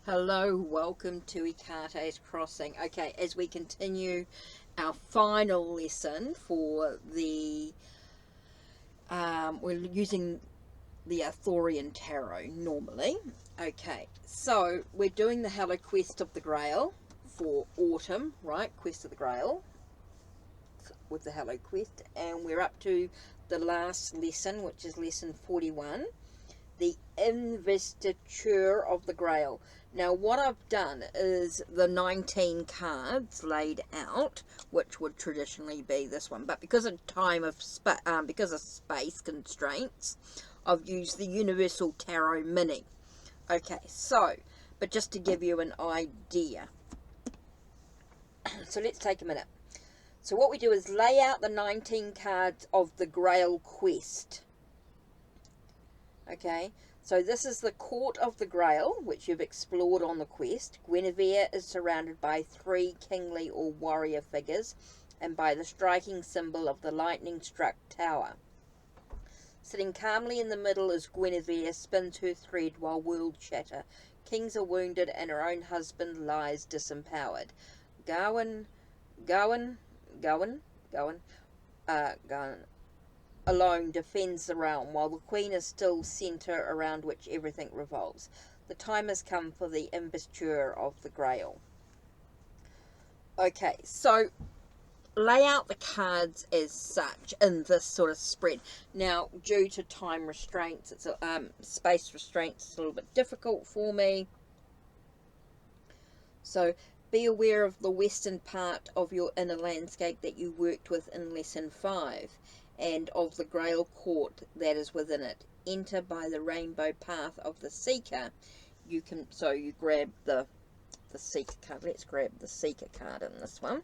Hello, welcome to Ikate's Crossing. Okay, as we continue our final lesson for the, we're using the Arthurian Tarot normally. Okay, so we're doing the Hallowquest of the Grail for autumn, right? Quest of the Grail with the Hallowquest, and we're up to the last lesson, which is lesson 41. The investiture of the Grail. Now what I've done is the 19 cards laid out, which would traditionally be this one, but because of because of space constraints, I've used the Universal Tarot Mini. Okay, so, but just to give you an idea, so let's take a minute. So what we do is lay out the 19 cards of the Grail quest. Okay, so this is the Court of the Grail, which you've explored on the quest. Guinevere is surrounded by 3 kingly or warrior figures and by the striking symbol of the lightning-struck tower. Sitting calmly in the middle is Guinevere, spins her thread while worlds shatter. Kings are wounded and her own husband lies disempowered. Gawain alone defends the realm, while the queen is still centre around which everything revolves. The time has come for the investiture of the Grail. Okay, so lay out the cards as such in this sort of spread. Now, due to time restraints, it's space restraints, it's a little bit difficult for me. So be aware of the western part of your inner landscape that you worked with in lesson 5. And of the Grail court that is within it. Enter by the rainbow path of the seeker. You grab the seeker card. Let's grab the seeker card in this one.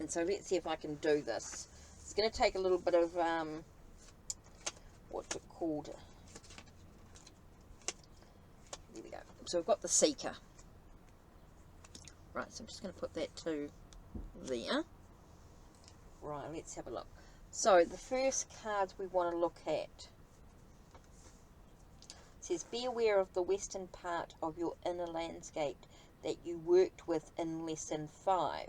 And so let's see if I can do this. It's going to take a little bit of, what's it called? There we go. So we've got the seeker. Right, so I'm just going to put that to there. Right, let's have a look. So, the first cards we want to look at says, be aware of the western part of your inner landscape that you worked with in lesson 5,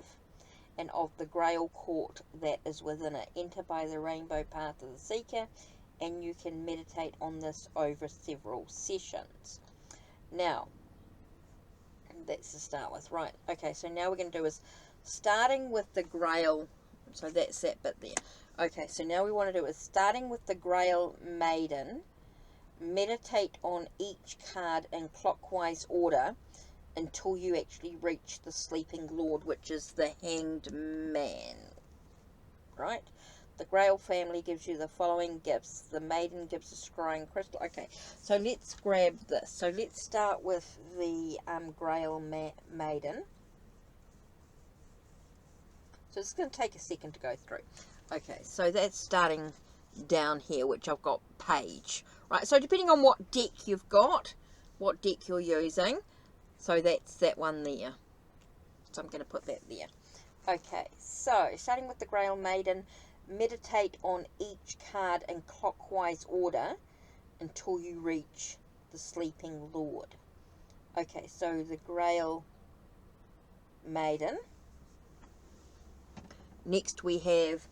and of the Grail court that is within it. Enter by the rainbow path of the seeker, and you can meditate on this over several sessions. Now, that's to start with. Right, okay, so now we're going to do is, starting with the Grail. So that's that bit there. Okay, so now we want to do is, starting with the Grail Maiden, meditate on each card in clockwise order until you actually reach the Sleeping Lord, which is the Hanged Man. Right? The Grail family gives you the following gifts. The Maiden gives a scrying crystal. Okay, so let's grab this. So let's start with the Grail Maiden. So it's going to take a second to go through. Okay, so that's starting down here, which I've got page. Right, so depending on what deck you've got, what deck you're using, so that's that one there. So I'm going to put that there. Okay, so starting with the Grail Maiden, meditate on each card in clockwise order until you reach the Sleeping Lord. Okay, so the Grail Maiden. Next we have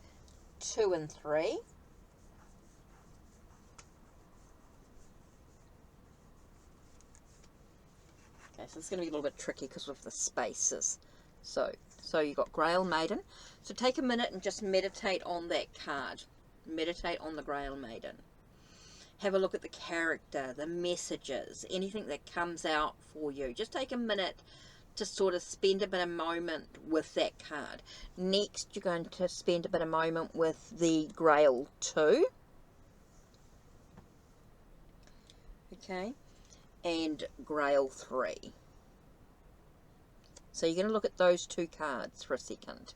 2 and 3. Okay, so it's going to be a little bit tricky because of the spaces. So you've got Grail Maiden. So take a minute and just meditate on that card. Meditate on the Grail Maiden. Have a look at the character, the messages, anything that comes out for you. Just take a minute to sort of spend a bit of moment with that card. Next, you're going to spend a bit of moment with the Grail 2. Okay. And Grail 3. So you're going to look at those 2 cards for a second.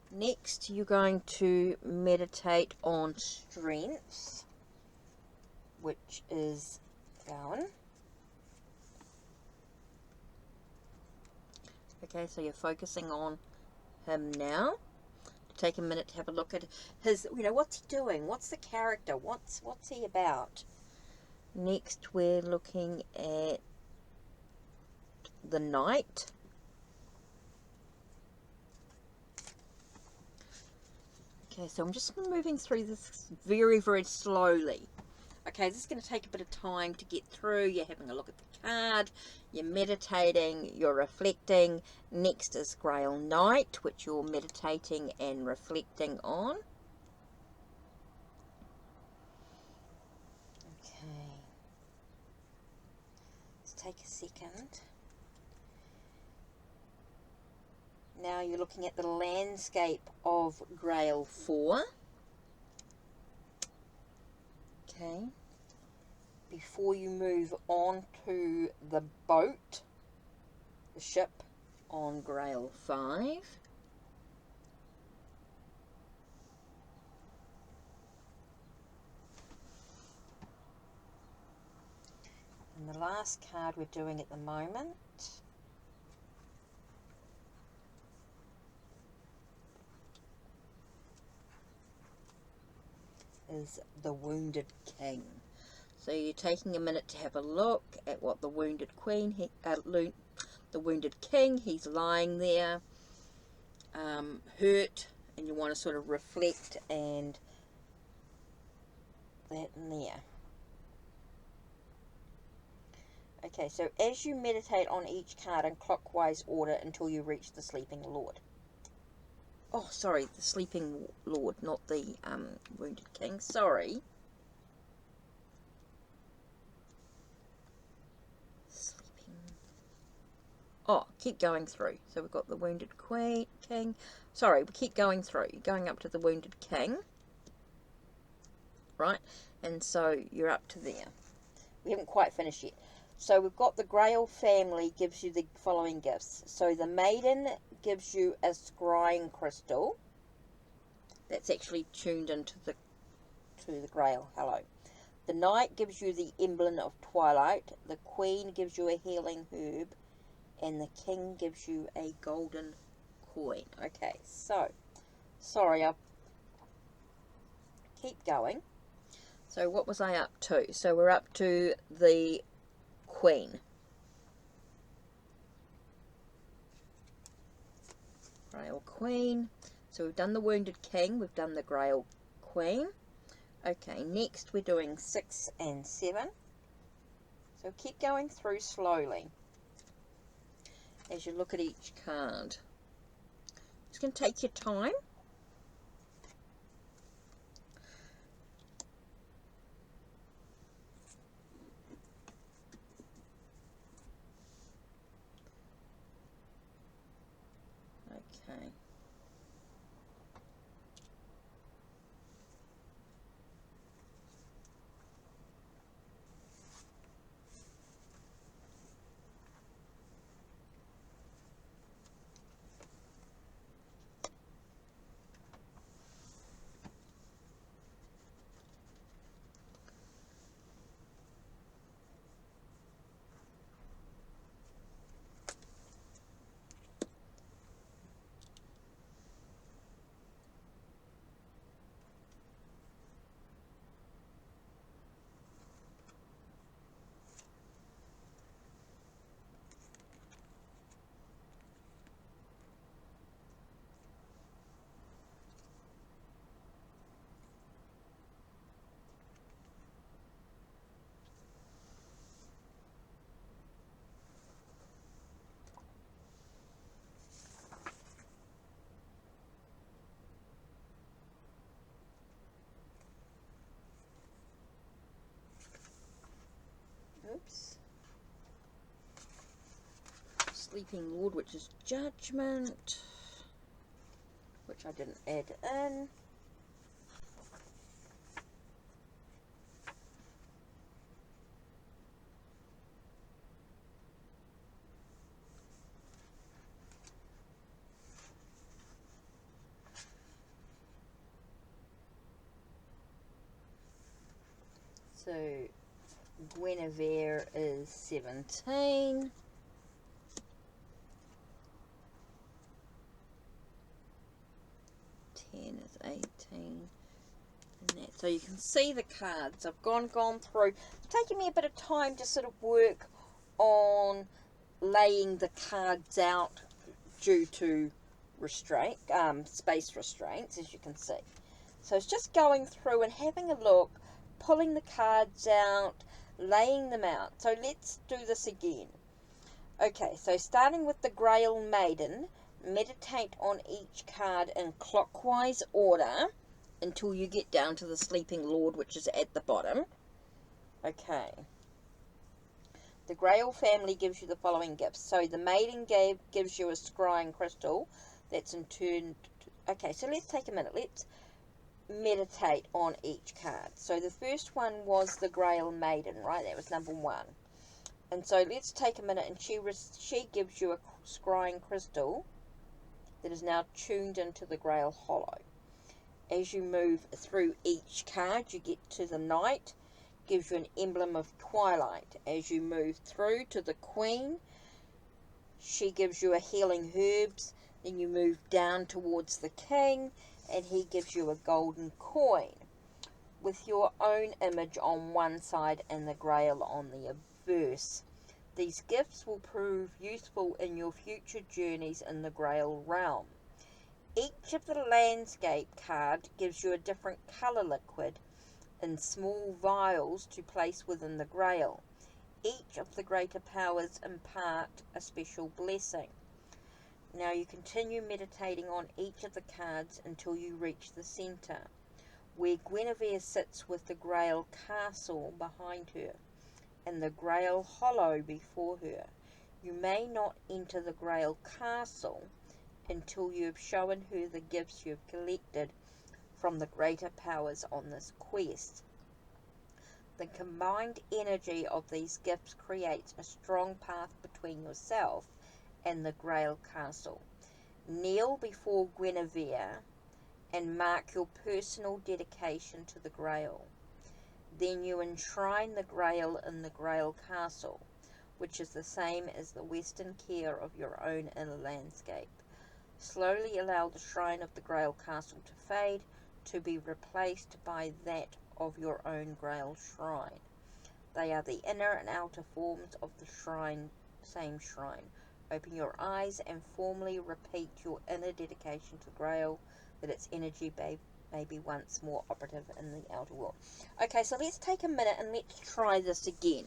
Next, you're going to meditate on strengths, which is Gawain. Okay, so you're focusing on him now. Take a minute to have a look at his, what's he doing? What's the character? What's he about? Next we're looking at the Knight. Okay, so I'm just moving through this very, very slowly. Okay, this is going to take a bit of time to get through. You're having a look at the card, you're meditating, you're reflecting. Next is Grail Knight, which you're meditating and reflecting on. Okay, let's take a second. Now you're looking at the landscape of Grail 4. Okay. Before you move on to the boat, the ship on Grail 5. And the last card we're doing at the moment is the Wounded King. So you're taking a minute to have a look at what the Wounded Queen, the Wounded King, he's lying there, hurt, and you want to sort of reflect and that and there. Okay, so as you meditate on each card in clockwise order until you reach the Sleeping Lord. Oh, sorry, the Sleeping Lord, not the Wounded King. Sorry. Sleeping. Oh, keep going through. So we've got the Wounded King. Sorry, we keep going through. You're going up to the Wounded King. Right? And so you're up to there. We haven't quite finished yet. So we've got the Grail family gives you the following gifts. So the Maiden gives you a scrying crystal. That's actually tuned into the Grail. Hello. The Knight gives you the emblem of Twilight. The Queen gives you a healing herb. And the King gives you a golden coin. Okay, so, sorry, I'll keep going. So what was I up to? So we're up to the Queen. Grail Queen. So we've done the Wounded King, we've done the Grail Queen. Okay, next we're doing 6 and 7. So keep going through slowly as you look at each card. It's going to take your time. Okay. Oops. Sleeping Lord, which is Judgment, which I didn't add in. So Guinevere is 17. Is 18. And that, so you can see the cards. I've gone through. It's taking me a bit of time to sort of work on laying the cards out due to space restraints, as you can see. So it's just going through and having a look, pulling the cards out, laying them out. So let's do this again. Okay, so starting with the Grail Maiden, meditate on each card in clockwise order until you get down to the Sleeping Lord, which is at the bottom. Okay. The Grail family gives you the following gifts. So the Maiden gives you a scrying crystal. That's in turn... Okay, so let's take a minute. Let's meditate on each card. So the first one was the Grail Maiden, right? That was number 1. And so let's take a minute, and she gives you a scrying crystal that is now tuned into the Grail Hollow. As you move through each card, you get to the Knight, gives you an emblem of twilight. As you move through to the Queen, she gives you a healing herbs. Then you move down towards the King, and he gives you a golden coin with your own image on one side and the Grail on the obverse. These gifts will prove useful in your future journeys in the Grail realm. Each of the landscape card gives you a different colour liquid in small vials to place within the Grail. Each of the greater powers impart a special blessing. Now you continue meditating on each of the cards until you reach the centre, where Guinevere sits with the Grail Castle behind her and the Grail Hollow before her. You may not enter the Grail Castle until you have shown her the gifts you have collected from the greater powers on this quest. The combined energy of these gifts creates a strong path between yourself and the Grail Castle. Kneel before Guinevere and mark your personal dedication to the Grail. Then you enshrine the Grail in the Grail Castle, which is the same as the western care of your own inner landscape. Slowly allow the shrine of the Grail Castle to fade, to be replaced by that of your own Grail shrine. They are the inner and outer forms of the same shrine. Open your eyes and formally repeat your inner dedication to Grail, that its energy may be once more operative in the outer world. Okay, so let's take a minute and let's try this again.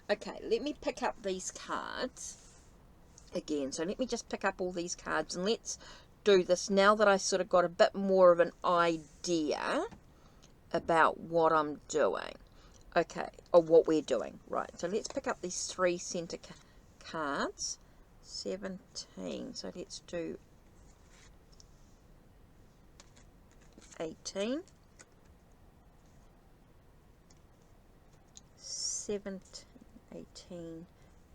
Okay, let me pick up these cards again. So let me just pick up all these cards and let's do this now that I sort of got a bit more of an idea about what I'm doing. Okay, or what we're doing. Right, so let's pick up these 3 center cards. 17, so let's do 18, 17, 18,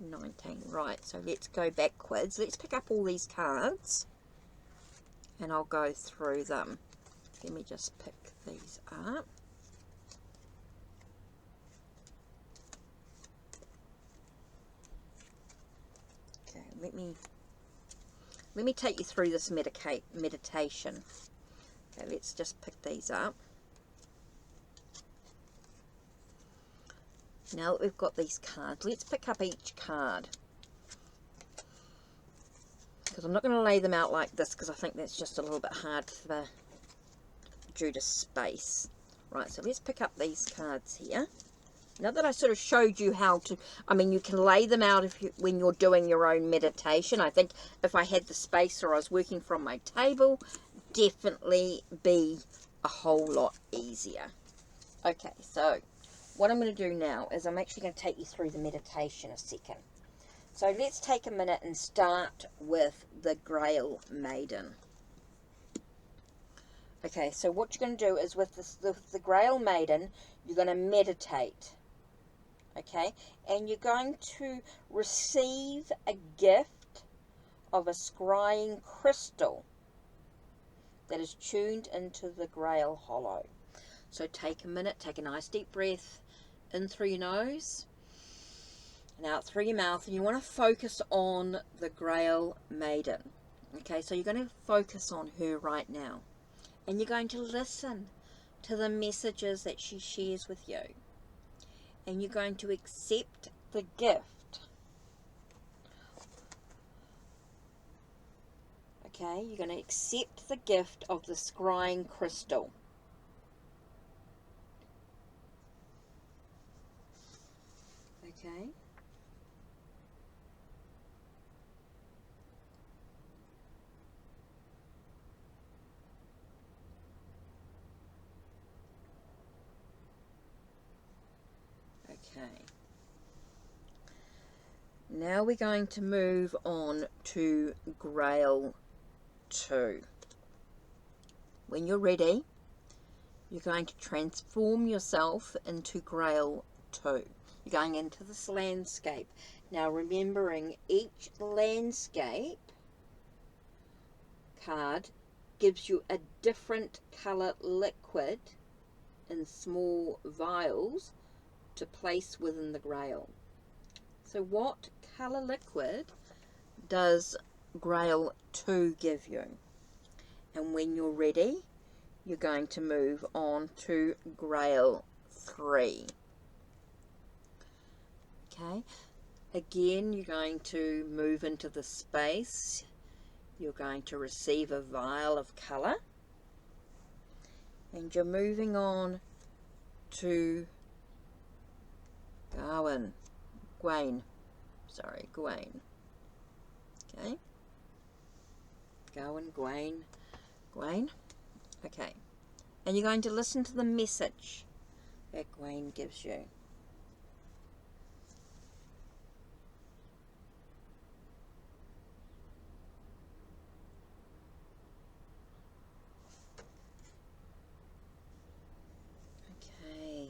19. Right, so let's go backwards. Let's pick up all these cards and I'll go through them. Let me just pick these up. Okay, let me take you through this meditation. Okay, let's just pick these up. Now that we've got these cards, let's pick up each card. Because I'm not going to lay them out like this, because I think that's just a little bit hard due to space. Right, so let's pick up these cards here. Now that I sort of showed you how to, I mean, you can lay them out when you're doing your own meditation. I think if I had the space or I was working from my table, definitely be a whole lot easier. Okay, so what I'm going to do now is I'm actually going to take you through the meditation a second. So let's take a minute and start with the Grail Maiden. Okay, so what you're going to do is with the Grail Maiden, you're going to meditate. Okay, and you're going to receive a gift of a scrying crystal that is tuned into the Grail Hollow. So take a minute, take a nice deep breath in through your nose and out through your mouth, and you want to focus on the Grail Maiden. Okay, so you're going to focus on her right now, and you're going to listen to the messages that she shares with you. And you're going to accept the gift. Okay, you're going to accept the gift of the scrying crystal. Okay. Okay. Now we're going to move on to Grail 2. When you're ready, you're going to transform yourself into Grail 2. You're going into this landscape. Now remembering each landscape card gives you a different colour liquid in small vials to place within the Grail. So what colour liquid does Grail 2 give you? And when you're ready, you're going to move on to Grail 3. Okay, again you're going to move into the space. You're going to receive a vial of colour, and you're moving on to Gawain. Okay, Gawain. Okay, and you're going to listen to the message that Gawain gives you. Okay,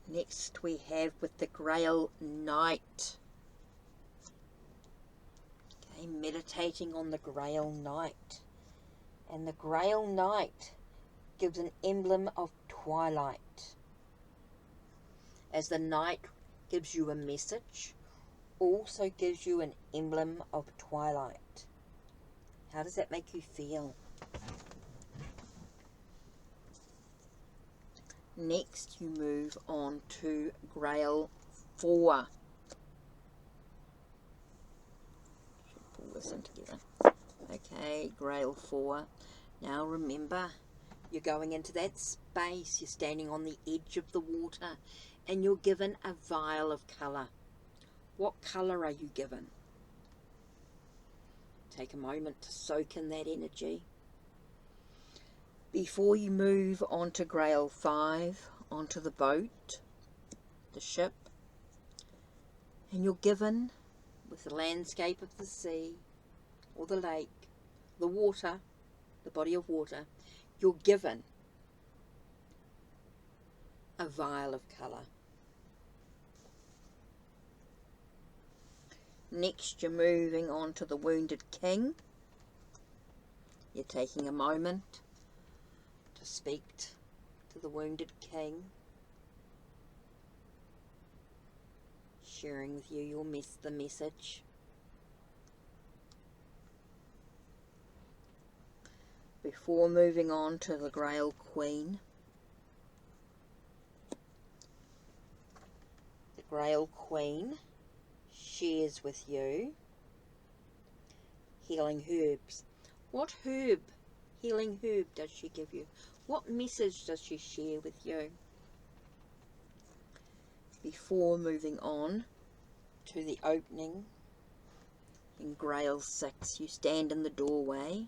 next we have with the Grail Knight. Okay, meditating on the Grail Knight. And the Grail Knight gives an emblem of twilight. As the Knight gives you a message, also gives you an emblem of twilight. How does that make you feel? Next you move on to Grail 4. Should pull this in together. Okay, Grail 4. Now remember, you're going into that space, you're standing on the edge of the water, and you're given a vial of colour. What colour are you given? Take a moment to soak in that energy. Before you move on to Grail 5, onto the boat, the ship, and you're given, with the landscape of the sea, or the lake, the water, the body of water, you're given a vial of colour. Next you're moving on to the wounded king. You're taking a moment to speak to the wounded king, sharing with you the message. Before moving on to the Grail Queen, the Grail Queen shares with you healing herbs. What healing herb does she give you? What message does she share with you? Before moving on to the opening in Grail 6, you stand in the doorway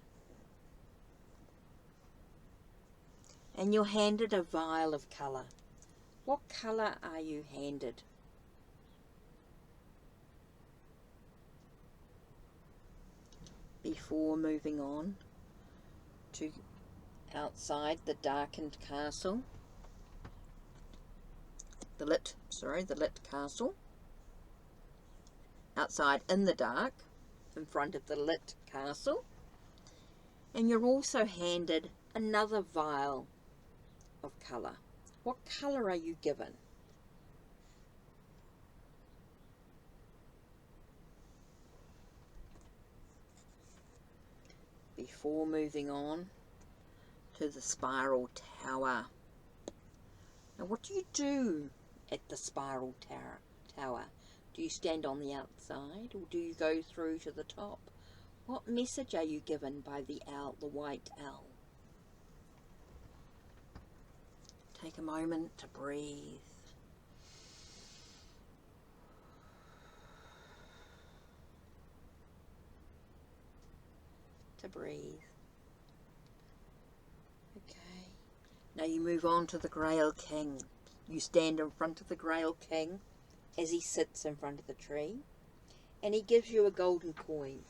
and you're handed a vial of colour. What colour are you handed? Before moving on to outside the darkened castle, the lit castle, outside in the dark, in front of the lit castle, and you're also handed another vial of colour. What colour are you given? Before moving on to the spiral tower, Now, what do you do at the spiral tower? Do you stand on the outside, or do you go through to the top? What message are you given by the owl, the white owl? Take a moment to breathe. Okay. Now you move on to the Grail King. You stand in front of the Grail King as he sits in front of the tree, and he gives you a golden coin.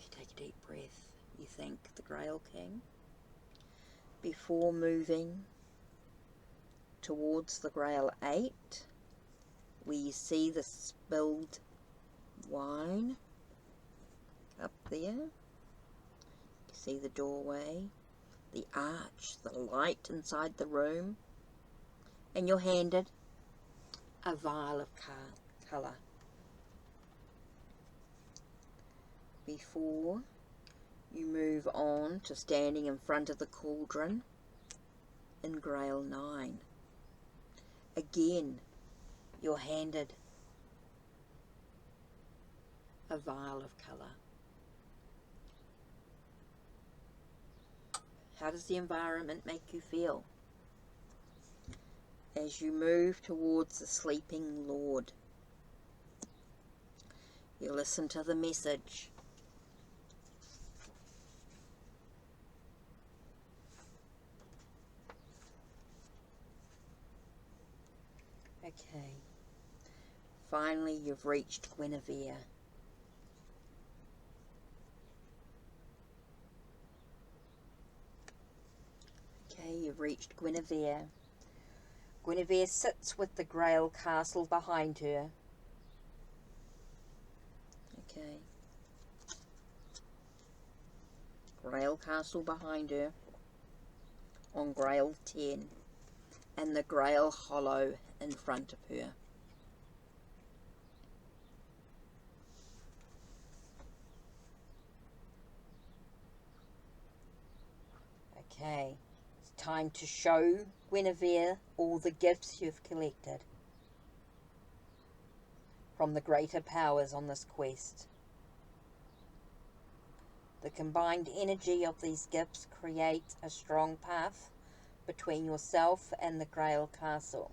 You take a deep breath. You thank the Grail King before moving towards the Grail 8, where you see the spilled wine up there. You see the doorway, the arch, the light inside the room, and you're handed a vial of colour. Before you move on to standing in front of the cauldron in Grail 9. Again, you're handed a vial of colour. How does the environment make you feel as you move towards the sleeping Lord? You listen to the message. Okay. Finally, you've reached Guinevere. Okay, you've reached Guinevere. Guinevere sits with the Grail castle behind her. Okay. Grail castle behind her on Grail 10, and the Grail hollow in front of her. Okay, it's time to show Guinevere all the gifts you've collected from the greater powers on this quest. The combined energy of these gifts creates a strong path between yourself and the Grail castle.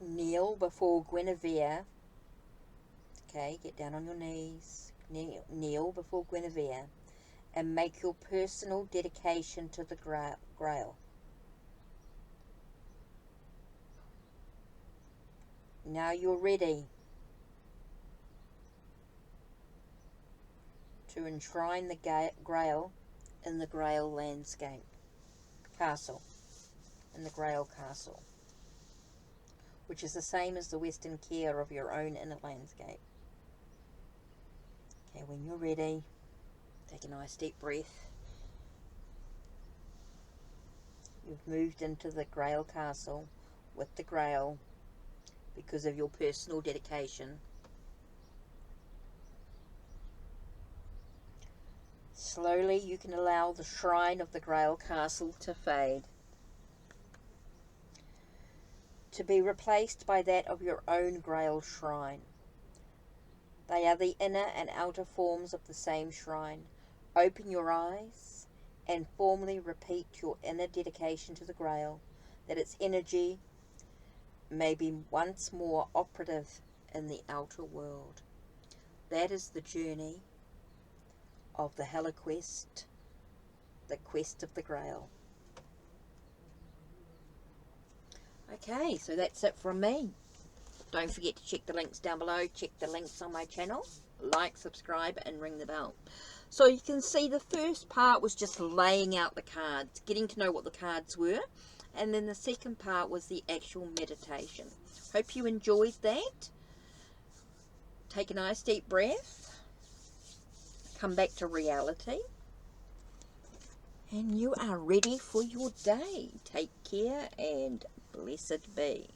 Kneel before Guinevere. Okay, get down on your knees. Kneel before Guinevere and make your personal dedication to the Grail. Now you're ready to enshrine the Grail in the Grail landscape. Castle. In the Grail castle. Which is the same as the western care of your own inner landscape. Okay, when you're ready, take a nice deep breath. You've moved into the Grail castle with the Grail because of your personal dedication. Slowly you can allow the shrine of the Grail castle to fade, to be replaced by that of your own Grail shrine. They are the inner and outer forms of the same shrine. Open your eyes and formally repeat your inner dedication to the Grail, that its energy may be once more operative in the outer world. That is the journey of the Hallowquest, the quest of the Grail. Okay, so that's it from me. Don't forget to check the links down below. Check the links on my channel. Like, subscribe, and ring the bell. So you can see the first part was just laying out the cards, getting to know what the cards were. And then the second part was the actual meditation. Hope you enjoyed that. Take a nice deep breath. Come back to reality. And you are ready for your day. Take care and blessed be.